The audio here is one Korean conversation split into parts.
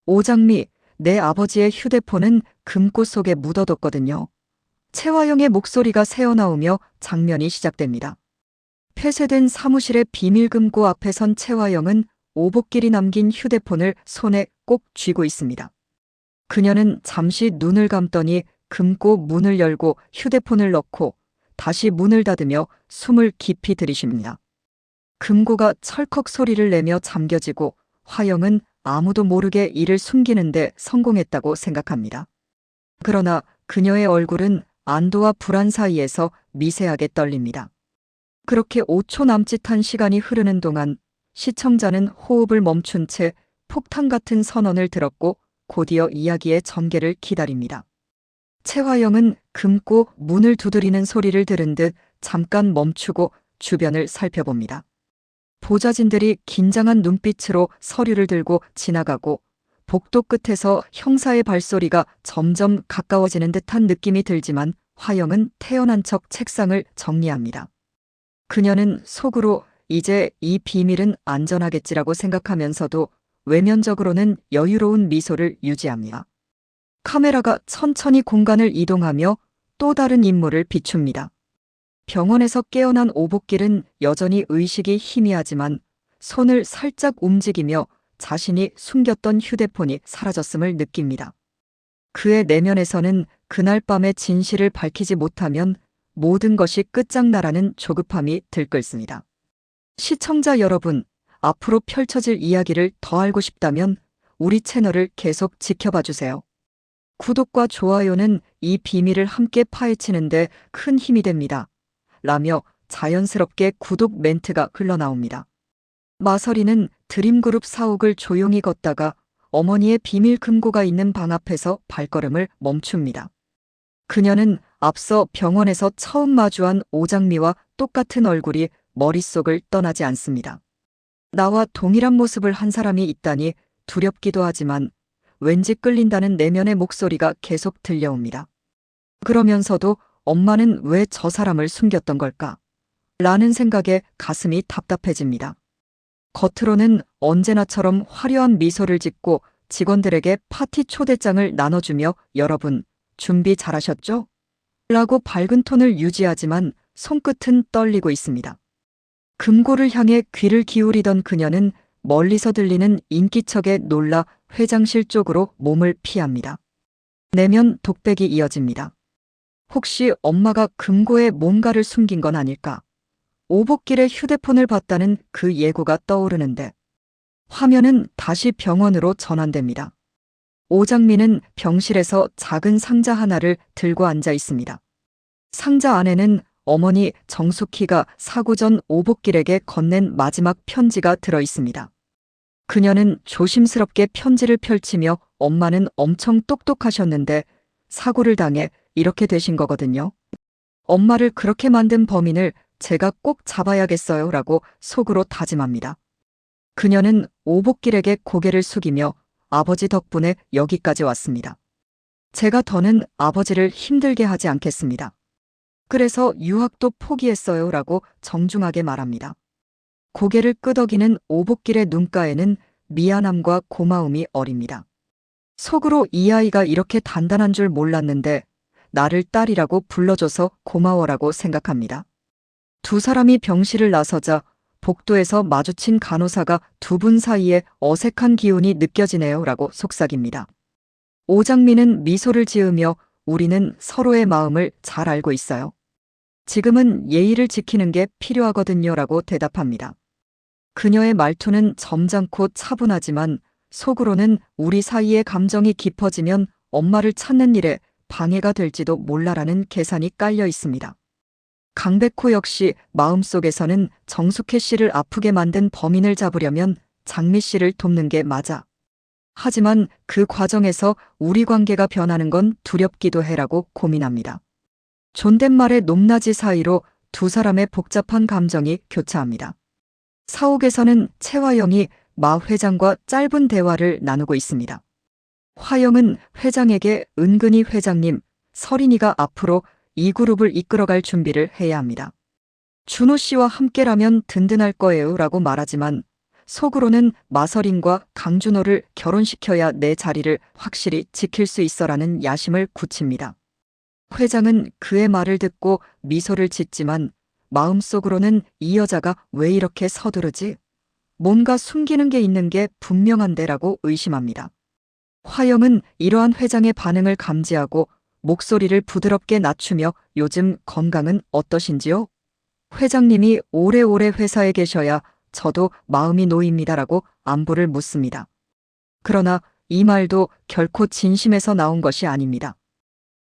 오장미, 내 아버지의 휴대폰은 금고 속에 묻어뒀거든요. 최화영의 목소리가 새어나오며 장면이 시작됩니다. 폐쇄된 사무실의 비밀금고 앞에 선 최화영은 오복길이 남긴 휴대폰을 손에 꼭 쥐고 있습니다. 그녀는 잠시 눈을 감더니 금고 문을 열고 휴대폰을 넣고 다시 문을 닫으며 숨을 깊이 들이쉽니다. 금고가 철컥 소리를 내며 잠겨지고 화영은 아무도 모르게 이를 숨기는데 성공했다고 생각합니다. 그러나 그녀의 얼굴은 안도와 불안 사이에서 미세하게 떨립니다. 그렇게 5초 남짓한 시간이 흐르는 동안 시청자는 호흡을 멈춘 채 폭탄 같은 선언을 들었고 곧이어 이야기의 전개를 기다립니다. 최화영은 금고 문을 두드리는 소리를 들은 듯 잠깐 멈추고 주변을 살펴봅니다. 보좌진들이 긴장한 눈빛으로 서류를 들고 지나가고 복도 끝에서 형사의 발소리가 점점 가까워지는 듯한 느낌이 들지만 화영은 태연한 척 책상을 정리합니다. 그녀는 속으로 이제 이 비밀은 안전하겠지라고 생각하면서도 외면적으로는 여유로운 미소를 유지합니다. 카메라가 천천히 공간을 이동하며 또 다른 인물을 비춥니다. 병원에서 깨어난 오복길은 여전히 의식이 희미하지만 손을 살짝 움직이며 자신이 숨겼던 휴대폰이 사라졌음을 느낍니다. 그의 내면에서는 그날 밤의 진실을 밝히지 못하면 모든 것이 끝장나라는 조급함이 들끓습니다. 시청자 여러분, 앞으로 펼쳐질 이야기를 더 알고 싶다면 우리 채널을 계속 지켜봐 주세요. 구독과 좋아요는 이 비밀을 함께 파헤치는데 큰 힘이 됩니다. 라며 자연스럽게 구독 멘트가 흘러나옵니다. 마서리는 드림그룹 사옥을 조용히 걷다가 어머니의 비밀 금고가 있는 방 앞에서 발걸음을 멈춥니다. 그녀는 앞서 병원에서 처음 마주한 오장미와 똑같은 얼굴이 머릿속을 떠나지 않습니다. 나와 동일한 모습을 한 사람이 있다니 두렵기도 하지만 왠지 끌린다는 내면의 목소리가 계속 들려옵니다. 그러면서도 엄마는 왜 저 사람을 숨겼던 걸까? 라는 생각에 가슴이 답답해집니다. 겉으로는 언제나처럼 화려한 미소를 짓고 직원들에게 파티 초대장을 나눠주며 여러분, 준비 잘하셨죠? 라고 밝은 톤을 유지하지만 손끝은 떨리고 있습니다. 금고를 향해 귀를 기울이던 그녀는 멀리서 들리는 인기척에 놀라 회장실 쪽으로 몸을 피합니다. 내면 독백이 이어집니다. 혹시 엄마가 금고에 뭔가를 숨긴 건 아닐까? 오복길의 휴대폰을 봤다는 그 예고가 떠오르는데 화면은 다시 병원으로 전환됩니다. 오장미는 병실에서 작은 상자 하나를 들고 앉아 있습니다. 상자 안에는 어머니 정숙희가 사고 전 오복길에게 건넨 마지막 편지가 들어 있습니다. 그녀는 조심스럽게 편지를 펼치며 엄마는 엄청 똑똑하셨는데 사고를 당해 이렇게 되신 거거든요. 엄마를 그렇게 만든 범인을 제가 꼭 잡아야겠어요 라고 속으로 다짐합니다. 그녀는 오복길에게 고개를 숙이며 아버지 덕분에 여기까지 왔습니다. 제가 더는 아버지를 힘들게 하지 않겠습니다. 그래서 유학도 포기했어요 라고 정중하게 말합니다. 고개를 끄덕이는 오복길의 눈가에는 미안함과 고마움이 어립니다. 속으로 이 아이가 이렇게 단단한 줄 몰랐는데 나를 딸이라고 불러줘서 고마워라고 생각합니다. 두 사람이 병실을 나서자 복도에서 마주친 간호사가 두 분 사이에 어색한 기운이 느껴지네요 라고 속삭입니다. 오장미는 미소를 지으며 우리는 서로의 마음을 잘 알고 있어요. 지금은 예의를 지키는 게 필요하거든요 라고 대답합니다. 그녀의 말투는 점잖고 차분하지만 속으로는 우리 사이의 감정이 깊어지면 엄마를 찾는 일에 방해가 될지도 몰라라는 계산이 깔려 있습니다. 강백호 역시 마음속에서는 정숙혜 씨를 아프게 만든 범인을 잡으려면 장미 씨를 돕는 게 맞아. 하지만 그 과정에서 우리 관계가 변하는 건 두렵기도 해라고 고민합니다. 존댓말의 높낮이 사이로 두 사람의 복잡한 감정이 교차합니다. 사옥에서는 최화영이 마 회장과 짧은 대화를 나누고 있습니다. 화영은 회장에게 은근히 회장님, 서린이가 앞으로 이 그룹을 이끌어갈 준비를 해야 합니다. 준호 씨와 함께라면 든든할 거예요 라고 말하지만 속으로는 마서린과 강준호를 결혼시켜야 내 자리를 확실히 지킬 수 있어라는 야심을 굳힙니다. 회장은 그의 말을 듣고 미소를 짓지만 마음속으로는 이 여자가 왜 이렇게 서두르지? 뭔가 숨기는 게 있는 게 분명한데라고 의심합니다. 화영은 이러한 회장의 반응을 감지하고 목소리를 부드럽게 낮추며 요즘 건강은 어떠신지요? 회장님이 오래오래 회사에 계셔야 저도 마음이 놓입니다라고 안부를 묻습니다. 그러나 이 말도 결코 진심에서 나온 것이 아닙니다.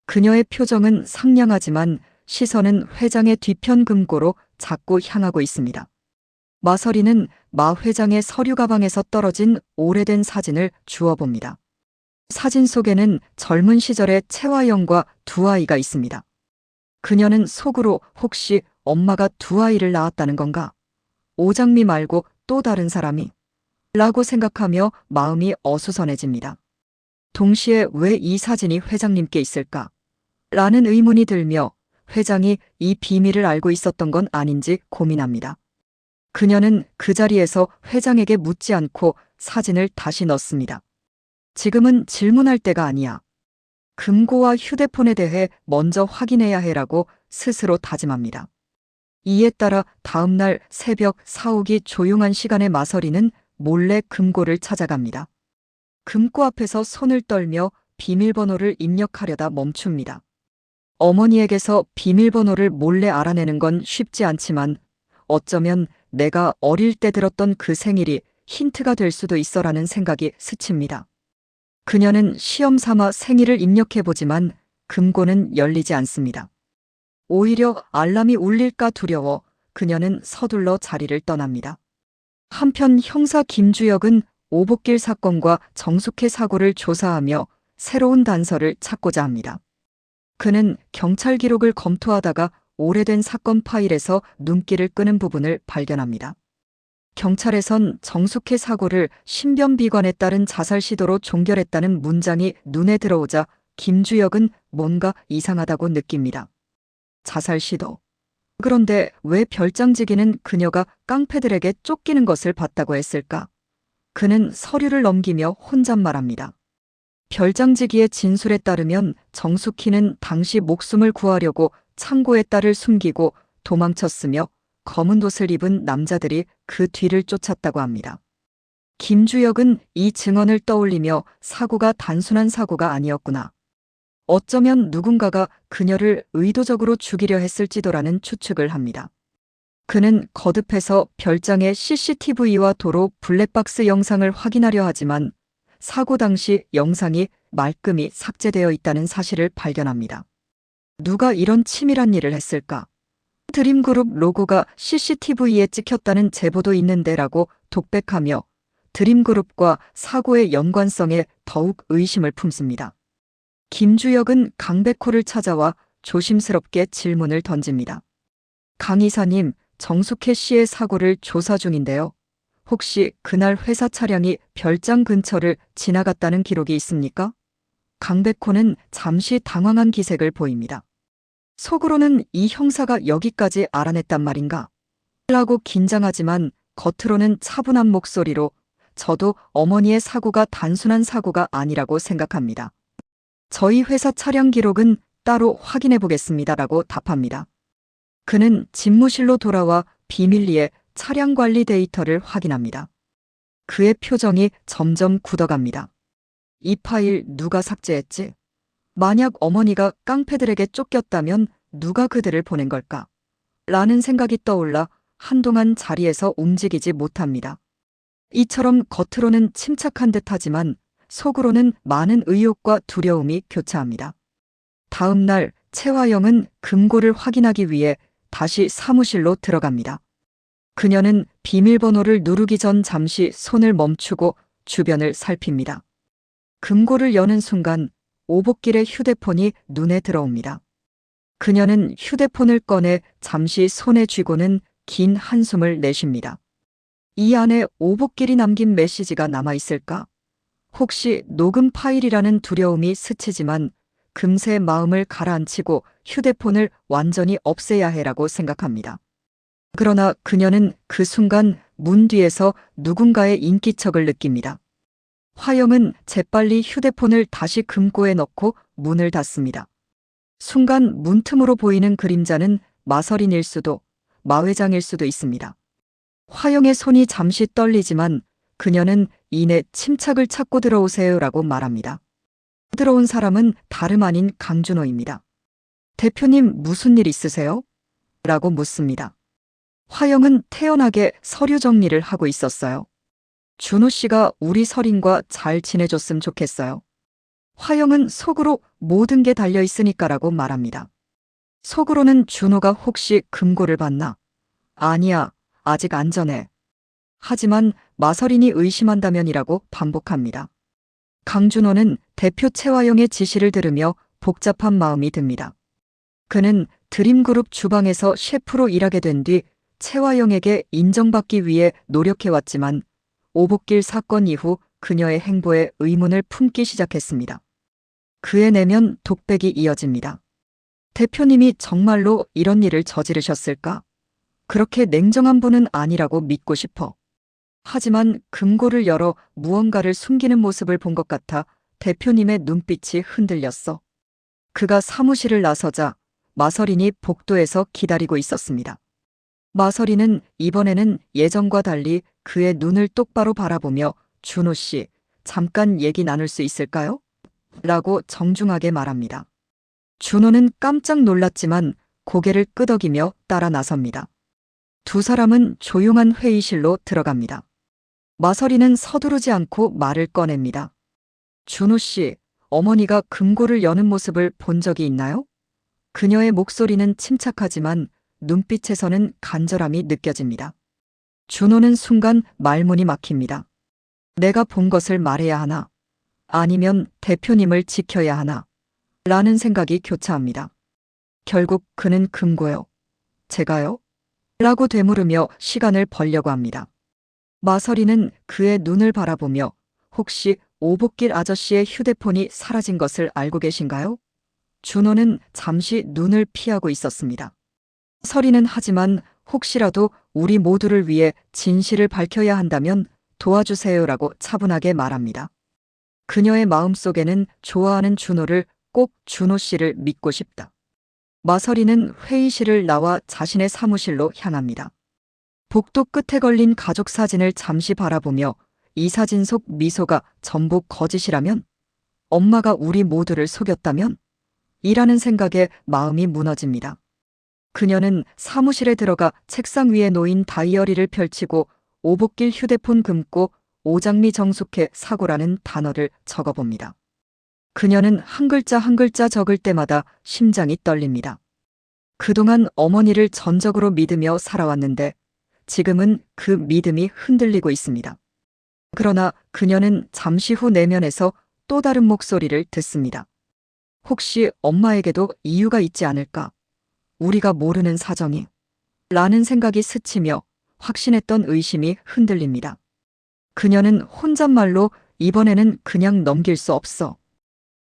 그녀의 표정은 상냥하지만 시선은 회장의 뒤편 금고로 자꾸 향하고 있습니다. 마서리는 마 회장의 서류 가방에서 떨어진 오래된 사진을 주워봅니다. 사진 속에는 젊은 시절의 채화영과 두 아이가 있습니다. 그녀는 속으로 혹시 엄마가 두 아이를 낳았다는 건가? 오장미 말고 또 다른 사람이? 라고 생각하며 마음이 어수선해집니다. 동시에 왜 이 사진이 회장님께 있을까? 라는 의문이 들며 회장이 이 비밀을 알고 있었던 건 아닌지 고민합니다. 그녀는 그 자리에서 회장에게 묻지 않고 사진을 다시 넣습니다. 지금은 질문할 때가 아니야. 금고와 휴대폰에 대해 먼저 확인해야 해라고 스스로 다짐합니다. 이에 따라 다음 날 새벽 사옥이 조용한 시간에 마서리는 몰래 금고를 찾아갑니다. 금고 앞에서 손을 떨며 비밀번호를 입력하려다 멈춥니다. 어머니에게서 비밀번호를 몰래 알아내는 건 쉽지 않지만 어쩌면 내가 어릴 때 들었던 그 생일이 힌트가 될 수도 있어라는 생각이 스칩니다. 그녀는 시험 삼아 생일을 입력해보지만 금고는 열리지 않습니다. 오히려 알람이 울릴까 두려워 그녀는 서둘러 자리를 떠납니다. 한편 형사 김주혁은 오복길 사건과 정숙회 사고를 조사하며 새로운 단서를 찾고자 합니다. 그는 경찰 기록을 검토하다가 오래된 사건 파일에서 눈길을 끄는 부분을 발견합니다. 경찰에선 정숙회 사고를 신변비관에 따른 자살 시도로 종결했다는 문장이 눈에 들어오자 김주혁은 뭔가 이상하다고 느낍니다. 자살 시도. 그런데 왜 별장지기는 그녀가 깡패들에게 쫓기는 것을 봤다고 했을까? 그는 서류를 넘기며 혼잣말합니다. 별장지기의 진술에 따르면 정숙희는 당시 목숨을 구하려고 창고에 딸을 숨기고 도망쳤으며 검은 옷을 입은 남자들이 그 뒤를 쫓았다고 합니다. 김주혁은 이 증언을 떠올리며 사고가 단순한 사고가 아니었구나. 어쩌면 누군가가 그녀를 의도적으로 죽이려 했을지도라는 추측을 합니다. 그는 거듭해서 별장의 CCTV와 도로 블랙박스 영상을 확인하려 하지만 사고 당시 영상이 말끔히 삭제되어 있다는 사실을 발견합니다. 누가 이런 치밀한 일을 했을까? 드림그룹 로고가 CCTV에 찍혔다는 제보도 있는데라고 독백하며 드림그룹과 사고의 연관성에 더욱 의심을 품습니다. 김주혁은 강백호를 찾아와 조심스럽게 질문을 던집니다. 강 이사님, 정숙혜 씨의 사고를 조사 중인데요. 혹시 그날 회사 차량이 별장 근처를 지나갔다는 기록이 있습니까? 강백호는 잠시 당황한 기색을 보입니다. 속으로는 이 형사가 여기까지 알아냈단 말인가? 라고 긴장하지만 겉으로는 차분한 목소리로 저도 어머니의 사고가 단순한 사고가 아니라고 생각합니다. 저희 회사 차량 기록은 따로 확인해 보겠습니다라고 답합니다. 그는 집무실로 돌아와 비밀리에 차량 관리 데이터를 확인합니다. 그의 표정이 점점 굳어갑니다. 이 파일 누가 삭제했지? 만약 어머니가 깡패들에게 쫓겼다면 누가 그들을 보낸 걸까? 라는 생각이 떠올라 한동안 자리에서 움직이지 못합니다. 이처럼 겉으로는 침착한 듯하지만 속으로는 많은 의욕과 두려움이 교차합니다. 다음 날 채화영은 금고를 확인하기 위해 다시 사무실로 들어갑니다. 그녀는 비밀번호를 누르기 전 잠시 손을 멈추고 주변을 살핍니다. 금고를 여는 순간 오복길의 휴대폰이 눈에 들어옵니다. 그녀는 휴대폰을 꺼내 잠시 손에 쥐고는 긴 한숨을 내쉽니다. 이 안에 오복길이 남긴 메시지가 남아있을까? 혹시 녹음 파일이라는 두려움이 스치지만 금세 마음을 가라앉히고 휴대폰을 완전히 없애야 해라고 생각합니다. 그러나 그녀는 그 순간 문 뒤에서 누군가의 인기척을 느낍니다. 화영은 재빨리 휴대폰을 다시 금고에 넣고 문을 닫습니다. 순간 문틈으로 보이는 그림자는 마설인일 수도, 마 회장일 수도 있습니다. 화영의 손이 잠시 떨리지만 그녀는 이내 침착을 찾고 들어오세요라고 말합니다. 들어온 사람은 다름 아닌 강준호입니다. 대표님 무슨 일 있으세요? 라고 묻습니다. 화영은 태연하게 서류 정리를 하고 있었어요. 준호 씨가 우리 설인과 잘 지내줬으면 좋겠어요. 화영은 속으로 모든 게 달려 있으니까라고 말합니다. 속으로는 준호가 혹시 금고를 봤나? 아니야, 아직 안전해. 하지만 마설인이 의심한다면이라고 반복합니다. 강준호는 대표 최화영의 지시를 들으며 복잡한 마음이 듭니다. 그는 드림그룹 주방에서 셰프로 일하게 된 뒤 최화영에게 인정받기 위해 노력해왔지만 오복길 사건 이후 그녀의 행보에 의문을 품기 시작했습니다. 그의 내면 독백이 이어집니다. 대표님이 정말로 이런 일을 저지르셨을까? 그렇게 냉정한 분은 아니라고 믿고 싶어. 하지만 금고를 열어 무언가를 숨기는 모습을 본 것 같아 대표님의 눈빛이 흔들렸어. 그가 사무실을 나서자 마설인이 복도에서 기다리고 있었습니다. 마설인은 이번에는 예전과 달리 그의 눈을 똑바로 바라보며 준호 씨, 잠깐 얘기 나눌 수 있을까요? 라고 정중하게 말합니다. 준호는 깜짝 놀랐지만 고개를 끄덕이며 따라 나섭니다. 두 사람은 조용한 회의실로 들어갑니다. 마설이는 서두르지 않고 말을 꺼냅니다. 준호 씨, 어머니가 금고를 여는 모습을 본 적이 있나요? 그녀의 목소리는 침착하지만 눈빛에서는 간절함이 느껴집니다. 준호는 순간 말문이 막힙니다. 내가 본 것을 말해야 하나? 아니면 대표님을 지켜야 하나? 라는 생각이 교차합니다. 결국 그는 금고요. 제가요? 라고 되물으며 시간을 벌려고 합니다. 마설이는 그의 눈을 바라보며 혹시 오복길 아저씨의 휴대폰이 사라진 것을 알고 계신가요? 준호는 잠시 눈을 피하고 있었습니다. 설이는 하지만 혹시라도 우리 모두를 위해 진실을 밝혀야 한다면 도와주세요라고 차분하게 말합니다. 그녀의 마음속에는 좋아하는 준호를 꼭 준호 씨를 믿고 싶다. 마설이는 회의실을 나와 자신의 사무실로 향합니다. 복도 끝에 걸린 가족 사진을 잠시 바라보며 이 사진 속 미소가 전부 거짓이라면? 엄마가 우리 모두를 속였다면? 이라는 생각에 마음이 무너집니다. 그녀는 사무실에 들어가 책상 위에 놓인 다이어리를 펼치고 오복길 휴대폰 금고 오장미 정숙회 사고라는 단어를 적어봅니다. 그녀는 한 글자 한 글자 적을 때마다 심장이 떨립니다. 그동안 어머니를 전적으로 믿으며 살아왔는데 지금은 그 믿음이 흔들리고 있습니다. 그러나 그녀는 잠시 후 내면에서 또 다른 목소리를 듣습니다. 혹시 엄마에게도 이유가 있지 않을까? 우리가 모르는 사정이? 라는 생각이 스치며 확신했던 의심이 흔들립니다. 그녀는 혼잣말로 이번에는 그냥 넘길 수 없어.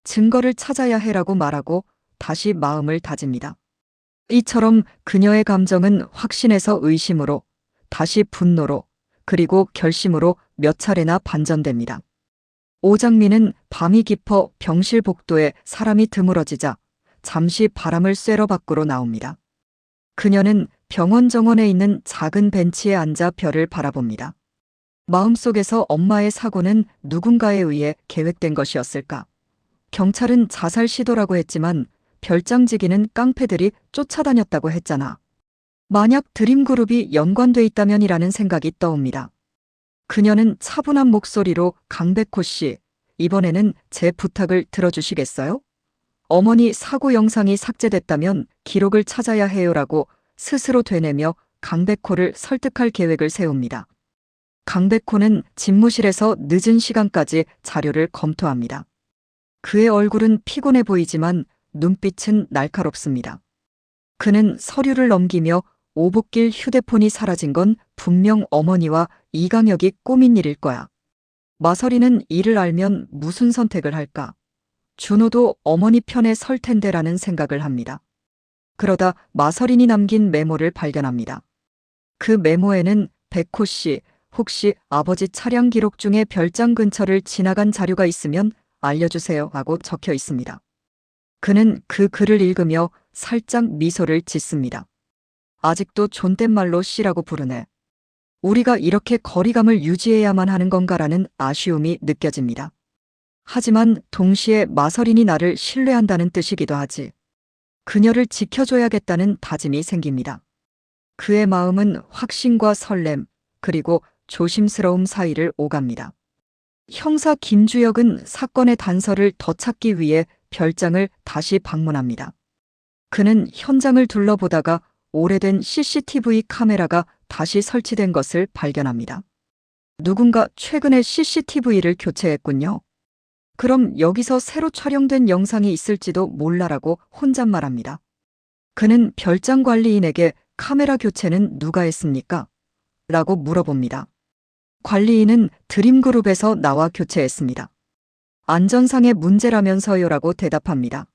증거를 찾아야 해라고 말하고 다시 마음을 다집니다. 이처럼 그녀의 감정은 확신에서 의심으로, 다시 분노로, 그리고 결심으로 몇 차례나 반전됩니다. 오장미는 밤이 깊어 병실 복도에 사람이 드물어지자 잠시 바람을 쐬러 밖으로 나옵니다. 그녀는 병원 정원에 있는 작은 벤치에 앉아 별을 바라봅니다. 마음속에서 엄마의 사고는 누군가에 의해 계획된 것이었을까? 경찰은 자살 시도라고 했지만 별장지기는 깡패들이 쫓아다녔다고 했잖아. 만약 드림그룹이 연관돼 있다면이라는 생각이 떠옵니다. 그녀는 차분한 목소리로 강백호 씨, 이번에는 제 부탁을 들어주시겠어요? 어머니 사고 영상이 삭제됐다면 기록을 찾아야 해요라고 스스로 되뇌며 강백호를 설득할 계획을 세웁니다. 강백호는 집무실에서 늦은 시간까지 자료를 검토합니다. 그의 얼굴은 피곤해 보이지만 눈빛은 날카롭습니다. 그는 서류를 넘기며 오복길 휴대폰이 사라진 건 분명 어머니와 이강혁이 꾸민 일일 거야. 마설이는 이를 알면 무슨 선택을 할까? 준호도 어머니 편에 설 텐데라는 생각을 합니다. 그러다 마설인이 남긴 메모를 발견합니다. 그 메모에는 백호 씨, 혹시 아버지 차량 기록 중에 별장 근처를 지나간 자료가 있으면 알려주세요 하고 적혀 있습니다. 그는 그 글을 읽으며 살짝 미소를 짓습니다. 아직도 존댓말로 씨라고 부르네. 우리가 이렇게 거리감을 유지해야만 하는 건가라는 아쉬움이 느껴집니다. 하지만 동시에 마서린이 나를 신뢰한다는 뜻이기도 하지. 그녀를 지켜줘야겠다는 다짐이 생깁니다. 그의 마음은 확신과 설렘, 그리고 조심스러움 사이를 오갑니다. 형사 김주혁은 사건의 단서를 더 찾기 위해 별장을 다시 방문합니다. 그는 현장을 둘러보다가 오래된 CCTV 카메라가 다시 설치된 것을 발견합니다. 누군가 최근에 CCTV를 교체했군요. 그럼 여기서 새로 촬영된 영상이 있을지도 몰라라고 혼잣말합니다. 그는 별장 관리인에게 카메라 교체는 누가 했습니까? 라고 물어봅니다. 관리인은 드림그룹에서 나와 교체했습니다. 안전상의 문제라면서요 라고 대답합니다.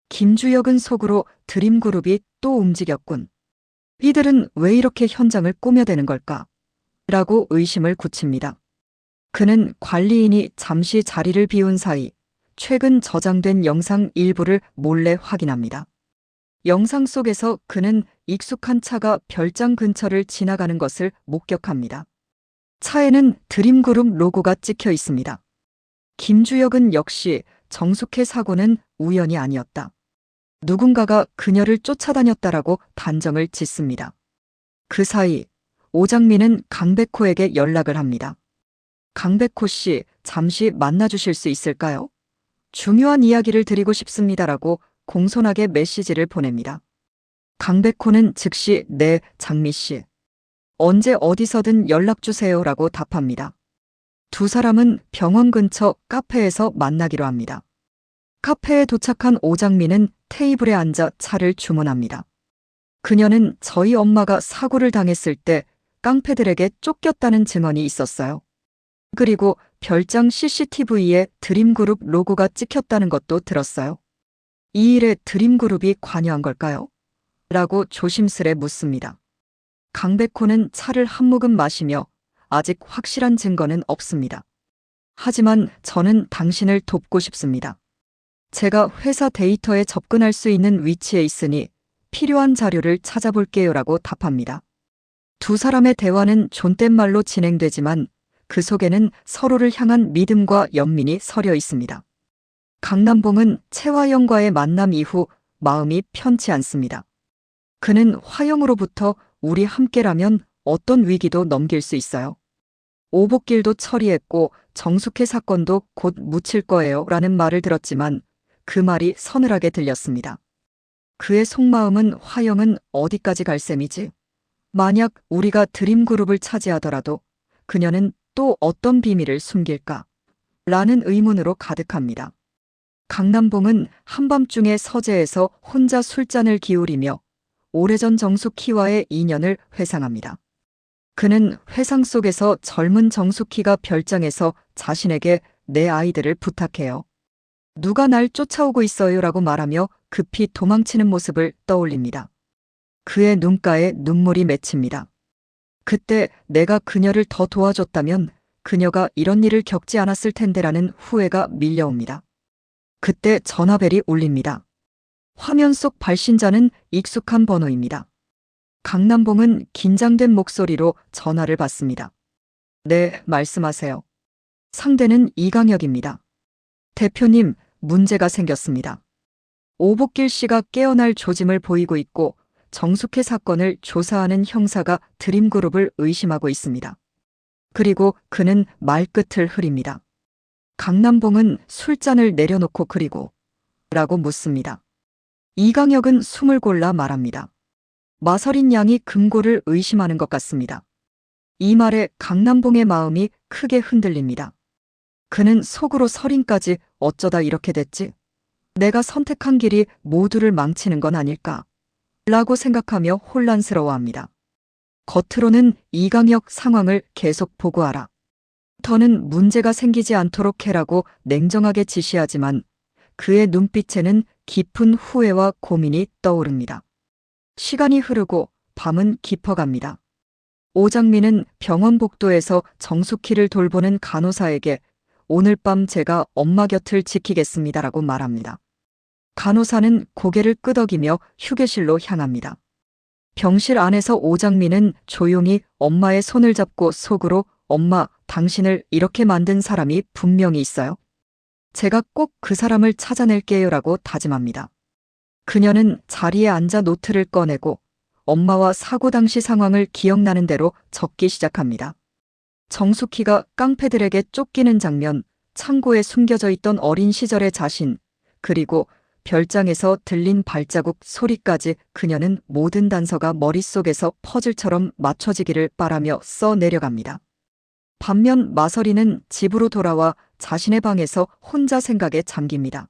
김주혁은 속으로 드림그룹이 또 움직였군. 이들은 왜 이렇게 현장을 꾸며대는 걸까? 라고 의심을 굳힙니다. 그는 관리인이 잠시 자리를 비운 사이 최근 저장된 영상 일부를 몰래 확인합니다. 영상 속에서 그는 익숙한 차가 별장 근처를 지나가는 것을 목격합니다. 차에는 드림그룹 로고가 찍혀 있습니다. 김주혁은 역시 정숙의 사고는 우연이 아니었다. 누군가가 그녀를 쫓아다녔다라고 단정을 짓습니다. 그 사이 오장민은 강백호에게 연락을 합니다. 강백호 씨, 잠시 만나주실 수 있을까요? 중요한 이야기를 드리고 싶습니다라고 공손하게 메시지를 보냅니다. 강백호는 즉시 네, 장미 씨. 언제 어디서든 연락주세요라고 답합니다. 두 사람은 병원 근처 카페에서 만나기로 합니다. 카페에 도착한 오장민은 테이블에 앉아 차를 주문합니다. 그녀는 저희 엄마가 사고를 당했을 때 깡패들에게 쫓겼다는 증언이 있었어요. 그리고 별장 CCTV에 드림그룹 로고가 찍혔다는 것도 들었어요. 이 일에 드림그룹이 관여한 걸까요? 라고 조심스레 묻습니다. 강백호는 차를 한 모금 마시며 아직 확실한 증거는 없습니다. 하지만 저는 당신을 돕고 싶습니다. 제가 회사 데이터에 접근할 수 있는 위치에 있으니 필요한 자료를 찾아볼게요라고 답합니다. 두 사람의 대화는 존댓말로 진행되지만 그 속에는 서로를 향한 믿음과 연민이 서려 있습니다. 강남봉은 채화영과의 만남 이후 마음이 편치 않습니다. 그는 화영으로부터 우리 함께라면 어떤 위기도 넘길 수 있어요. 오복길도 처리했고 정숙회 사건도 곧 묻힐 거예요 라는 말을 들었지만 그 말이 서늘하게 들렸습니다. 그의 속마음은 화영은 어디까지 갈 셈이지? 만약 우리가 드림그룹을 차지하더라도 그녀는 또 어떤 비밀을 숨길까? 라는 의문으로 가득합니다. 강남봉은 한밤중에 서재에서 혼자 술잔을 기울이며 오래전 정숙희와의 인연을 회상합니다. 그는 회상 속에서 젊은 정숙희가 별장에서 자신에게 내 아이들을 부탁해요. 누가 날 쫓아오고 있어요 라고 말하며 급히 도망치는 모습을 떠올립니다. 그의 눈가에 눈물이 맺힙니다. 그때 내가 그녀를 더 도와줬다면 그녀가 이런 일을 겪지 않았을 텐데라는 후회가 밀려옵니다. 그때 전화벨이 울립니다. 화면 속 발신자는 익숙한 번호입니다. 강남봉은 긴장된 목소리로 전화를 받습니다. 네, 말씀하세요. 상대는 이강혁입니다. 대표님, 문제가 생겼습니다. 오복길 씨가 깨어날 조짐을 보이고 있고 정숙회 사건을 조사하는 형사가 드림그룹을 의심하고 있습니다. 그리고 그는 말끝을 흐립니다. 강남봉은 술잔을 내려놓고 그리고 라고 묻습니다. 이강혁은 숨을 골라 말합니다. 마서린 양이 금고를 의심하는 것 같습니다. 이 말에 강남봉의 마음이 크게 흔들립니다. 그는 속으로 서린까지 어쩌다 이렇게 됐지? 내가 선택한 길이 모두를 망치는 건 아닐까? 라고 생각하며 혼란스러워합니다. 겉으로는 이강혁 상황을 계속 보고하라. 더는 문제가 생기지 않도록 해라고 냉정하게 지시하지만 그의 눈빛에는 깊은 후회와 고민이 떠오릅니다. 시간이 흐르고 밤은 깊어갑니다. 오장미는 병원 복도에서 정숙희를 돌보는 간호사에게 오늘 밤 제가 엄마 곁을 지키겠습니다라고 말합니다. 간호사는 고개를 끄덕이며 휴게실로 향합니다. 병실 안에서 오장미는 조용히 엄마의 손을 잡고 속으로 엄마, 당신을 이렇게 만든 사람이 분명히 있어요. 제가 꼭 그 사람을 찾아낼게요라고 다짐합니다. 그녀는 자리에 앉아 노트를 꺼내고 엄마와 사고 당시 상황을 기억나는 대로 적기 시작합니다. 정숙희가 깡패들에게 쫓기는 장면, 창고에 숨겨져 있던 어린 시절의 자신, 그리고 별장에서 들린 발자국 소리까지 그녀는 모든 단서가 머릿속에서 퍼즐처럼 맞춰지기를 바라며 써 내려갑니다. 반면 마서리는 집으로 돌아와 자신의 방에서 혼자 생각에 잠깁니다.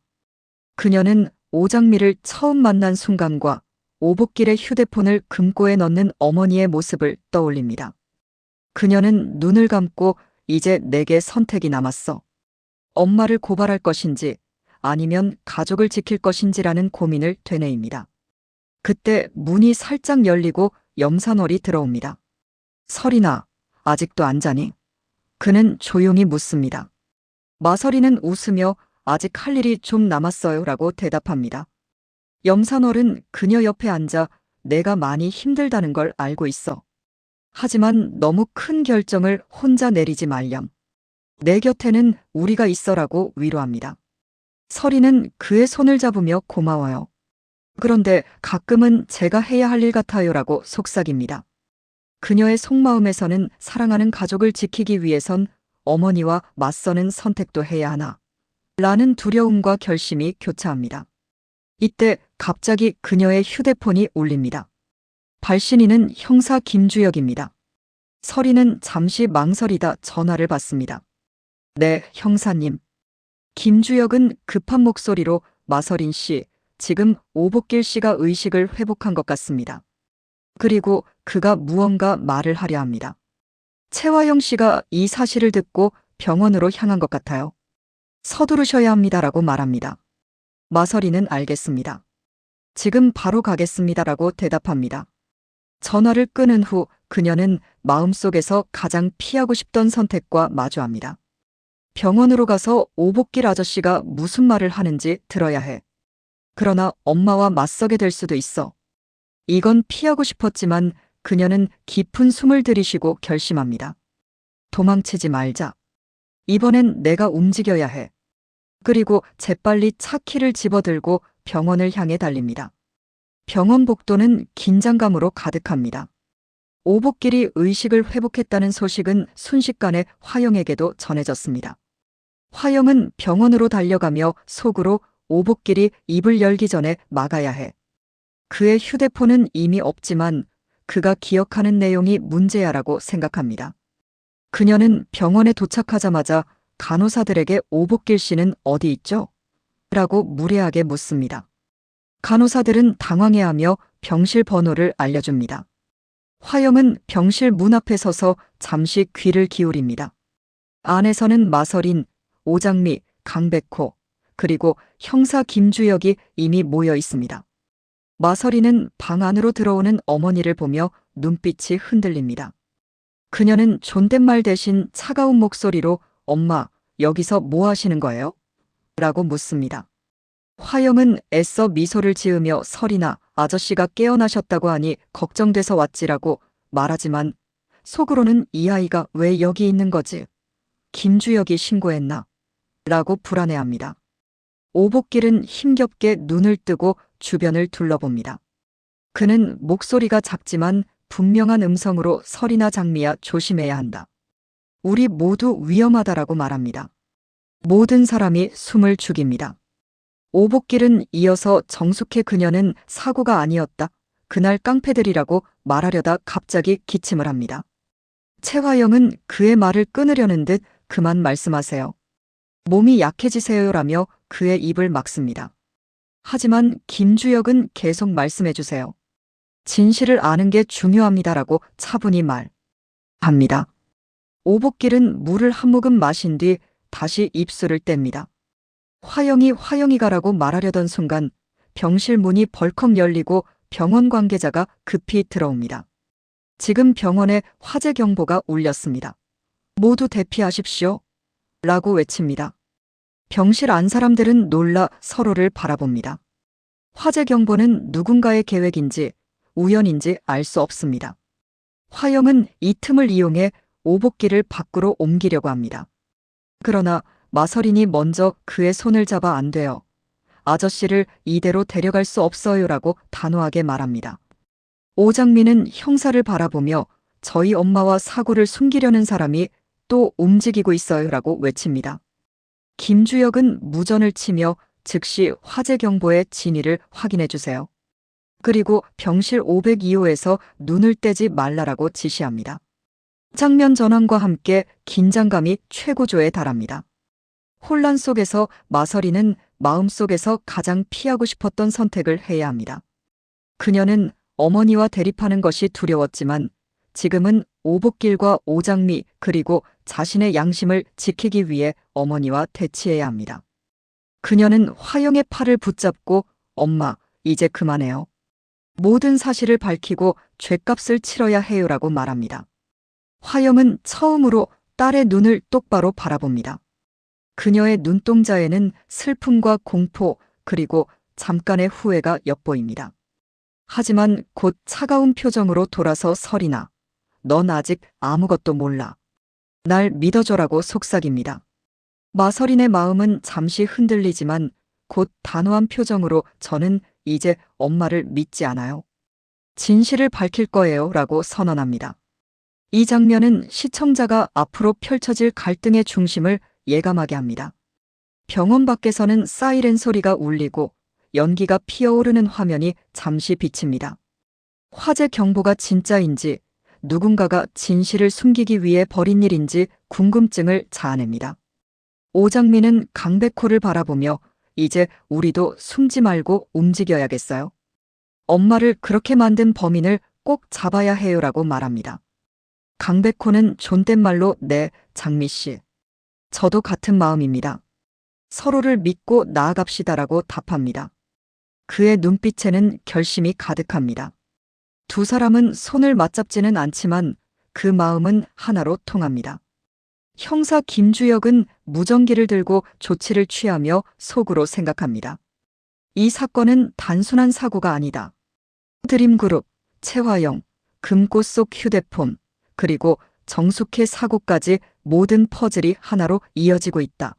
그녀는 오장미를 처음 만난 순간과 오복길의 휴대폰을 금고에 넣는 어머니의 모습을 떠올립니다. 그녀는 눈을 감고 이제 내게 선택이 남았어. 엄마를 고발할 것인지 아니면 가족을 지킬 것인지라는 고민을 되뇌입니다. 그때 문이 살짝 열리고 염산월이 들어옵니다. 설이나 아직도 안 자니? 그는 조용히 묻습니다. 마서리는 웃으며 아직 할 일이 좀 남았어요 라고 대답합니다. 염산월은 그녀 옆에 앉아 내가 많이 힘들다는 걸 알고 있어. 하지만 너무 큰 결정을 혼자 내리지 말렴. 내 곁에는 우리가 있어라고 위로합니다. 설이는 그의 손을 잡으며 고마워요. 그런데 가끔은 제가 해야 할 일 같아요라고 속삭입니다. 그녀의 속마음에서는 사랑하는 가족을 지키기 위해선 어머니와 맞서는 선택도 해야 하나 라는 두려움과 결심이 교차합니다. 이때 갑자기 그녀의 휴대폰이 울립니다. 발신인은 형사 김주혁입니다. 설이는 잠시 망설이다 전화를 받습니다. 네, 형사님. 김주혁은 급한 목소리로 마서린 씨, 지금 오복길 씨가 의식을 회복한 것 같습니다. 그리고 그가 무언가 말을 하려 합니다. 최화영 씨가 이 사실을 듣고 병원으로 향한 것 같아요. 서두르셔야 합니다라고 말합니다. 마서리는 알겠습니다. 지금 바로 가겠습니다라고 대답합니다. 전화를 끊은 후 그녀는 마음속에서 가장 피하고 싶던 선택과 마주합니다. 병원으로 가서 오복길 아저씨가 무슨 말을 하는지 들어야 해. 그러나 엄마와 맞서게 될 수도 있어. 이건 피하고 싶었지만 그녀는 깊은 숨을 들이쉬고 결심합니다. 도망치지 말자. 이번엔 내가 움직여야 해. 그리고 재빨리 차 키를 집어들고 병원을 향해 달립니다. 병원 복도는 긴장감으로 가득합니다. 오복길이 의식을 회복했다는 소식은 순식간에 화영에게도 전해졌습니다. 화영은 병원으로 달려가며 속으로 오복길이 입을 열기 전에 막아야 해. 그의 휴대폰은 이미 없지만 그가 기억하는 내용이 문제야라고 생각합니다. 그녀는 병원에 도착하자마자 간호사들에게 오복길 씨는 어디 있죠? 라고 무례하게 묻습니다. 간호사들은 당황해하며 병실 번호를 알려줍니다. 화영은 병실 문 앞에 서서 잠시 귀를 기울입니다. 안에서는 마서린, 오장미, 강백호, 그리고 형사 김주혁이 이미 모여 있습니다. 마서리는 방 안으로 들어오는 어머니를 보며 눈빛이 흔들립니다. 그녀는 존댓말 대신 차가운 목소리로 엄마, 여기서 뭐 하시는 거예요? 라고 묻습니다. 화영은 애써 미소를 지으며 설이나 아저씨가 깨어나셨다고 하니 걱정돼서 왔지라고 말하지만 속으로는 이 아이가 왜 여기 있는 거지? 김주혁이 신고했나? 라고 불안해합니다. 오복길은 힘겹게 눈을 뜨고 주변을 둘러봅니다. 그는 목소리가 작지만 분명한 음성으로 설이나 장미야 조심해야 한다. 우리 모두 위험하다라고 말합니다. 모든 사람이 숨을 죽입니다. 오복길은 이어서 정숙해 그녀는 사고가 아니었다. 그날 깡패들이라고 말하려다 갑자기 기침을 합니다. 최화영은 그의 말을 끊으려는 듯 그만 말씀하세요. 몸이 약해지세요라며 그의 입을 막습니다. 하지만 김주혁은 계속 말씀해주세요. 진실을 아는 게 중요합니다라고 차분히 말합니다. 오복길은 물을 한 모금 마신 뒤 다시 입술을 뗍니다. 화영이가라고 말하려던 순간 병실 문이 벌컥 열리고 병원 관계자가 급히 들어옵니다. 지금 병원에 화재 경보가 울렸습니다. 모두 대피하십시오. 라고 외칩니다. 병실 안 사람들은 놀라 서로를 바라봅니다. 화재 경보는 누군가의 계획인지 우연인지 알 수 없습니다. 화영은 이 틈을 이용해 오복기를 밖으로 옮기려고 합니다. 그러나 마서린이 먼저 그의 손을 잡아 안 돼요. 아저씨를 이대로 데려갈 수 없어요라고 단호하게 말합니다. 오장미는 형사를 바라보며 저희 엄마와 사고를 숨기려는 사람이 또 움직이고 있어요라고 외칩니다. 김주혁은 무전을 치며 즉시 화재 경보의 진위를 확인해 주세요. 그리고 병실 502호에서 눈을 떼지 말라라고 지시합니다. 장면 전환과 함께 긴장감이 최고조에 달합니다. 혼란 속에서 마서리는 마음속에서 가장 피하고 싶었던 선택을 해야 합니다. 그녀는 어머니와 대립하는 것이 두려웠지만 지금은 오복길과 오장미 그리고 자신의 양심을 지키기 위해 어머니와 대치해야 합니다. 그녀는 화영의 팔을 붙잡고 엄마, 이제 그만해요. 모든 사실을 밝히고 죗값을 치러야 해요라고 말합니다. 화영은 처음으로 딸의 눈을 똑바로 바라봅니다. 그녀의 눈동자에는 슬픔과 공포 그리고 잠깐의 후회가 엿보입니다. 하지만 곧 차가운 표정으로 돌아서 설이나 넌 아직 아무것도 몰라. 날 믿어줘라고 속삭입니다. 마서린의 마음은 잠시 흔들리지만 곧 단호한 표정으로 저는 이제 엄마를 믿지 않아요. 진실을 밝힐 거예요 라고 선언합니다. 이 장면은 시청자가 앞으로 펼쳐질 갈등의 중심을 예감하게 합니다. 병원 밖에서는 사이렌 소리가 울리고 연기가 피어오르는 화면이 잠시 비칩니다. 화재 경보가 진짜인지 누군가가 진실을 숨기기 위해 벌인 일인지 궁금증을 자아냅니다. 오장미는 강백호를 바라보며 이제 우리도 숨지 말고 움직여야겠어요. 엄마를 그렇게 만든 범인을 꼭 잡아야 해요라고 말합니다. 강백호는 존댓말로 네, 장미 씨. 저도 같은 마음입니다. 서로를 믿고 나아갑시다라고 답합니다. 그의 눈빛에는 결심이 가득합니다. 두 사람은 손을 맞잡지는 않지만 그 마음은 하나로 통합니다. 형사 김주혁은 무전기를 들고 조치를 취하며 속으로 생각합니다. 이 사건은 단순한 사고가 아니다. 드림그룹, 최화영, 금고 속 휴대폰, 그리고 정숙혜 사고까지 모든 퍼즐이 하나로 이어지고 있다.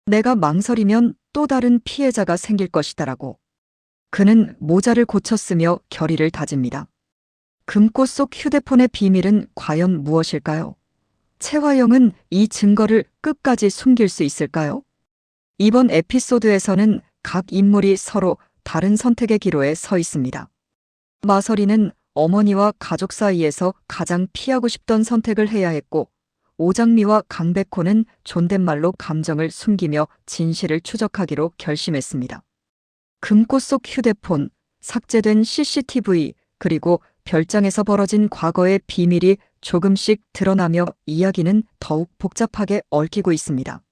내가 망설이면 또 다른 피해자가 생길 것이다라고. 그는 모자를 고쳤으며 결의를 다집니다. 금고 속 휴대폰의 비밀은 과연 무엇일까요? 최화영은 이 증거를 끝까지 숨길 수 있을까요? 이번 에피소드에서는 각 인물이 서로 다른 선택의 기로에 서 있습니다. 마서리는 어머니와 가족 사이에서 가장 피하고 싶던 선택을 해야 했고, 오장미와 강백호는 존댓말로 감정을 숨기며 진실을 추적하기로 결심했습니다. 금고 속 휴대폰, 삭제된 CCTV, 그리고 별장에서 벌어진 과거의 비밀이 조금씩 드러나며 이야기는 더욱 복잡하게 얽히고 있습니다.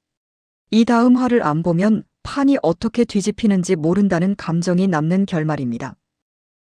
이 다음 화를 안 보면 판이 어떻게 뒤집히는지 모른다는 감정이 남는 결말입니다.